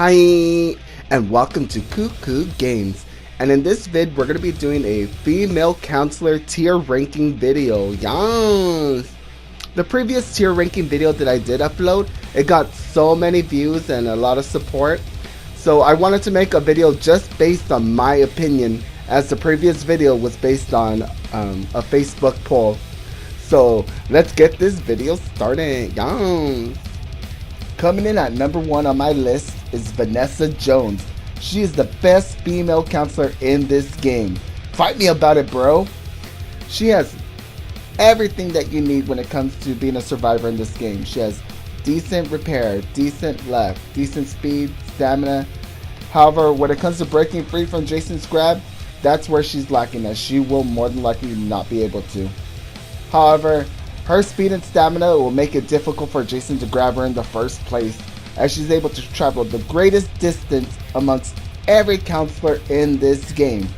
Hi, and welcome to Cuckoo Games. And in this vid, we're going to be doing a female counselor tier ranking video. Yes! The previous tier ranking video that I did upload, it got so many views and a lot of support. So I wanted to make a video just based on my opinion, as the previous video was based on a Facebook poll. So let's get this video started. Yes! Coming in at number 1 on my list is Vanessa Jones. She is the best female counselor in this game. Fight me about it, bro. She has everything that you need when it comes to being a survivor in this game. She has decent repair, decent left, decent speed, stamina. However, when it comes to breaking free from Jason's grab, that's where she's lacking, as she will more than likely not be able to. However, her speed and stamina will make it difficult for Jason to grab her in the first place, as she's able to travel the greatest distance amongst every counselor in this game.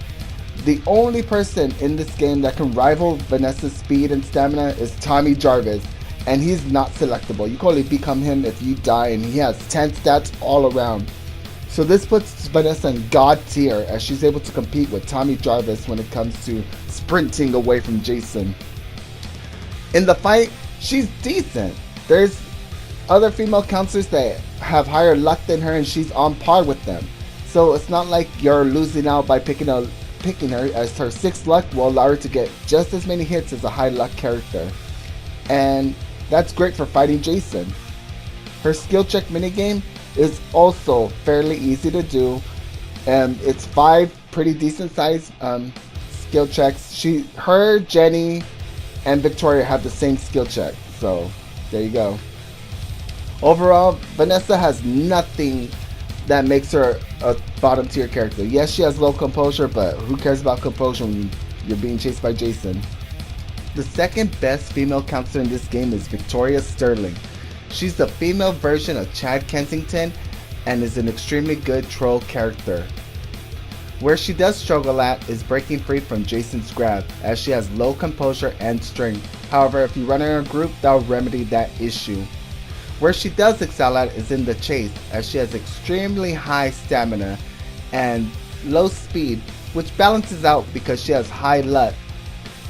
The only person in this game that can rival Vanessa's speed and stamina is Tommy Jarvis, and he's not selectable. You can only become him if you die, and he has 10 stats all around. So this puts Vanessa in God tier, as she's able to compete with Tommy Jarvis when it comes to sprinting away from Jason. In the fight, she's decent. There's other female counselors that have higher luck than her, and she's on par with them. So it's not like you're losing out by picking her, as her 6 luck will allow her to get just as many hits as a high luck character. And that's great for fighting Jason. Her skill check minigame is also fairly easy to do, and it's 5 pretty decent sized skill checks. Her, Jenny, and Victoria have the same skill check, so there you go. Overall, Vanessa has nothing that makes her a bottom tier character. Yes, she has low composure, but who cares about composure when you're being chased by Jason? The second best female counselor in this game is Victoria Sterling. She's the female version of Chad Kensington and is an extremely good troll character. Where she does struggle at is breaking free from Jason's grab, as she has low composure and strength. However, if you run her in a group, that will remedy that issue. Where she does excel at is in the chase, as she has extremely high stamina and low speed, which balances out because she has high luck.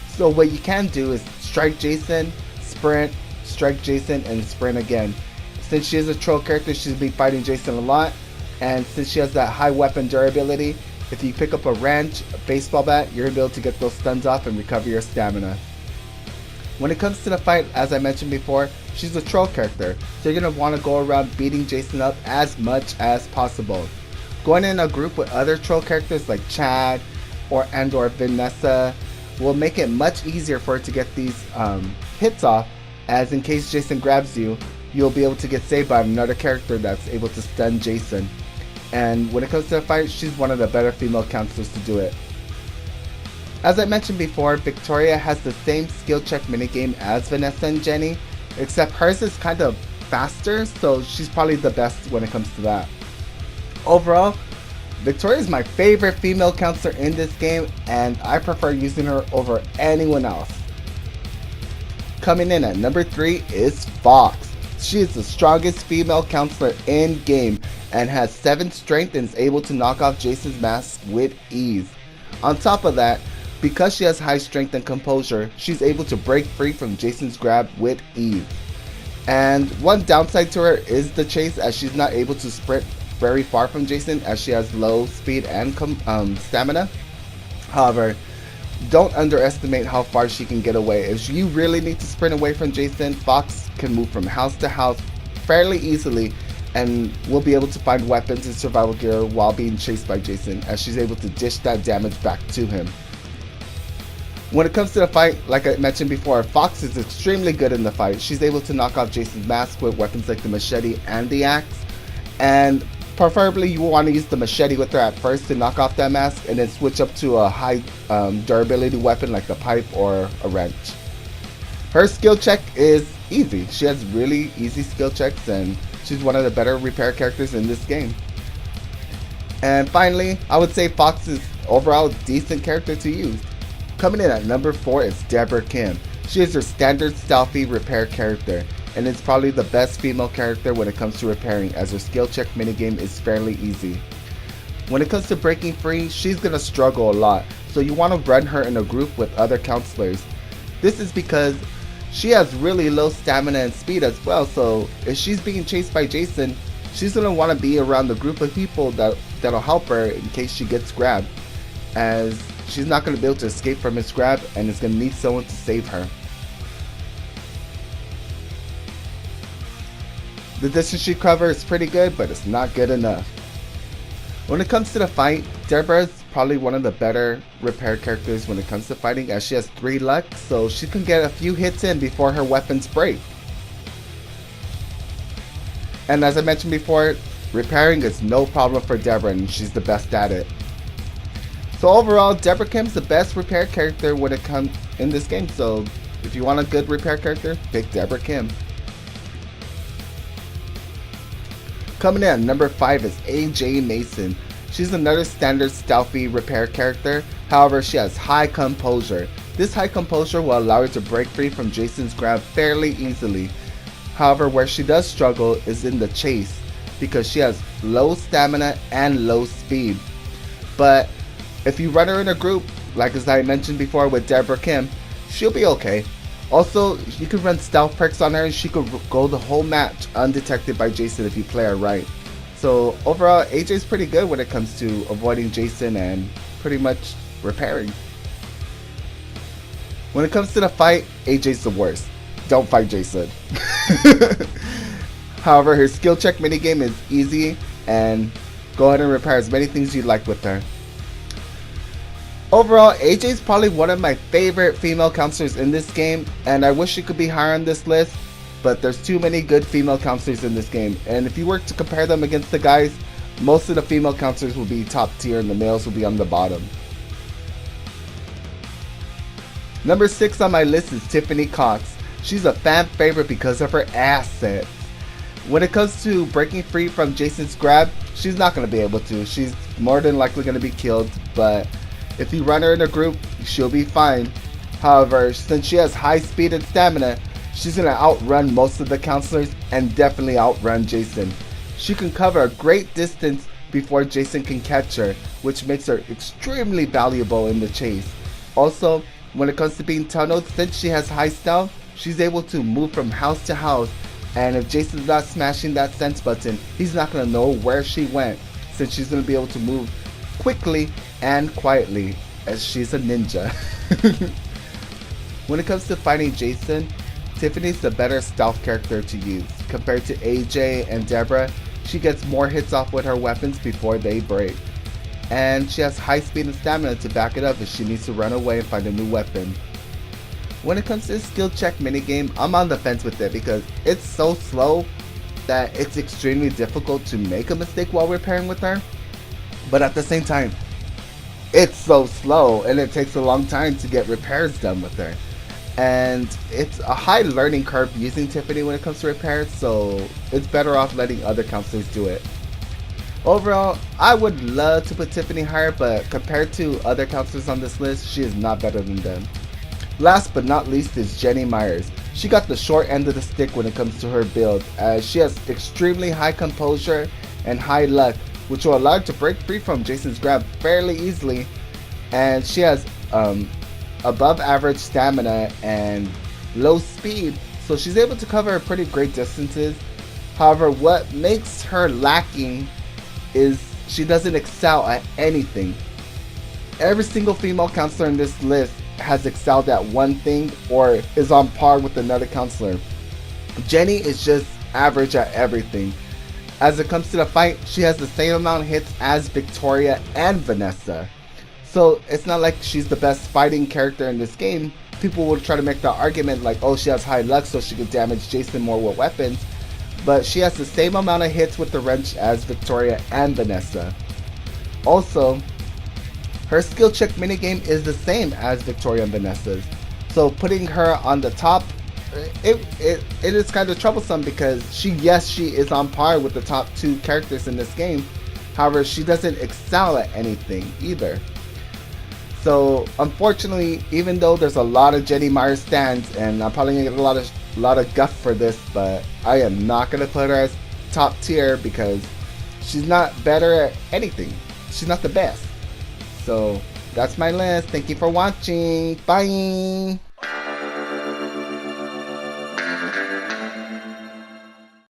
So what you can do is strike Jason, sprint, strike Jason, and sprint again. Since she is a troll character, she'll be fighting Jason a lot, and since she has that high weapon durability, if you pick up a wrench, a baseball bat, you're going to be able to get those stuns off and recover your stamina. When it comes to the fight, as I mentioned before, she's a troll character, so you're going to want to go around beating Jason up as much as possible. Going in a group with other troll characters like Chad or Vanessa will make it much easier for her to get these hits off, as in case Jason grabs you, you'll be able to get saved by another character that's able to stun Jason. And when it comes to the fight, she's one of the better female counselors to do it. As I mentioned before, Victoria has the same skill check minigame as Vanessa and Jenny, except hers is kind of faster, so she's probably the best when it comes to that. Overall, Victoria is my favorite female counselor in this game, and I prefer using her over anyone else. Coming in at number 3 is Fox. She is the strongest female counselor in game and has 7 strength and is able to knock off Jason's mask with ease. On top of that, because she has high strength and composure, she's able to break free from Jason's grab with ease. And one downside to her is the chase, as she's not able to sprint very far from Jason, as she has low speed and stamina. However, don't underestimate how far she can get away. If you really need to sprint away from Jason, Fox can move from house to house fairly easily and will be able to find weapons and survival gear while being chased by Jason, as she's able to dish that damage back to him. When it comes to the fight, like I mentioned before, Fox is extremely good in the fight. She's able to knock off Jason's mask with weapons like the machete and the axe, and preferably you want to use the machete with her at first to knock off that mask, and then switch up to a high durability weapon like the pipe or a wrench. Her skill check is easy. She has really easy skill checks, and she's one of the better repair characters in this game. And finally, I would say Fox is overall a decent character to use. Coming in at number 4 is Deborah Kim. She is your standard stealthy repair character. and it's probably the best female character when it comes to repairing, as her skill check minigame is fairly easy. When it comes to breaking free, she's gonna struggle a lot, so you want to run her in a group with other counselors. This is because she has really low stamina and speed as well, so if she's being chased by Jason, she's gonna want to be around the group of people that'll help her in case she gets grabbed, as she's not gonna be able to escape from his grab and is gonna need someone to save her. The distance she covers is pretty good, but it's not good enough. When it comes to the fight, Deborah is probably one of the better repair characters when it comes to fighting, as she has 3 luck, so she can get a few hits in before her weapons break. And as I mentioned before, repairing is no problem for Deborah, and she's the best at it. So overall, Deborah Kim's the best repair character when it comes in this game, so if you want a good repair character, pick Deborah Kim. Coming in at number 5 is AJ Mason. She's another standard stealthy repair character, however she has high composure. This high composure will allow her to break free from Jason's grab fairly easily. However, where she does struggle is in the chase, because she has low stamina and low speed. But if you run her in a group, like as I mentioned before with Deborah Kim, she'll be okay. Also, you can run stealth perks on her and she could go the whole match undetected by Jason if you play her right. So overall, AJ's pretty good when it comes to avoiding Jason and pretty much repairing. When it comes to the fight, AJ's the worst. Don't fight Jason. However, her skill check minigame is easy, and go ahead and repair as many things you'd like with her. Overall, AJ is probably one of my favorite female counselors in this game, and I wish she could be higher on this list, but there's too many good female counselors in this game, and if you were to compare them against the guys, most of the female counselors will be top tier and the males will be on the bottom. Number 6 on my list is Tiffany Cox. She's a fan favorite because of her assets. When it comes to breaking free from Jason's grab, she's not going to be able to. She's more than likely going to be killed, but if you run her in a group, she'll be fine. However, since she has high speed and stamina, she's going to outrun most of the counselors and definitely outrun Jason. She can cover a great distance before Jason can catch her, which makes her extremely valuable in the chase. Also, when it comes to being tunneled, since she has high stealth, she's able to move from house to house, and if Jason's not smashing that sense button, he's not going to know where she went, since she's going to be able to move quickly and quietly, as she's a ninja. When it comes to fighting Jason, Tiffany's the better stealth character to use. Compared to AJ and Deborah, she gets more hits off with her weapons before they break. And she has high speed and stamina to back it up if she needs to run away and find a new weapon. When it comes to the skill check minigame, I'm on the fence with it because it's so slow that it's extremely difficult to make a mistake while repairing with her. But at the same time, it's so slow and it takes a long time to get repairs done with her. And it's a high learning curve using Tiffany when it comes to repairs, so it's better off letting other counselors do it. Overall, I would love to put Tiffany higher, but compared to other counselors on this list, she is not better than them. Last but not least is Jenny Myers. She got the short end of the stick when it comes to her build, as she has extremely high composure and high luck, which will allow her to break free from Jason's grab fairly easily, and she has above average stamina and low speed, so she's able to cover pretty great distances. However, what makes her lacking is she doesn't excel at anything. Every single female counselor in this list has excelled at one thing or is on par with another counselor. Jenny is just average at everything. As it comes to the fight, she has the same amount of hits as Victoria and Vanessa. So it's not like she's the best fighting character in this game. People will try to make the argument like, oh, she has high luck so she could damage Jason more with weapons. But she has the same amount of hits with the wrench as Victoria and Vanessa. Also, her skill check minigame is the same as Victoria and Vanessa's. So putting her on the top, it is kind of troublesome because she is on par with the top 2 characters in this game. However, she doesn't excel at anything either. So unfortunately, even though there's a lot of Jenny Myers stands, and I'm probably gonna get a lot of a lot of guff for this, but I am not going to put her as top tier because she's not better at anything. She's not the best. So that's my list. Thank you for watching. Bye.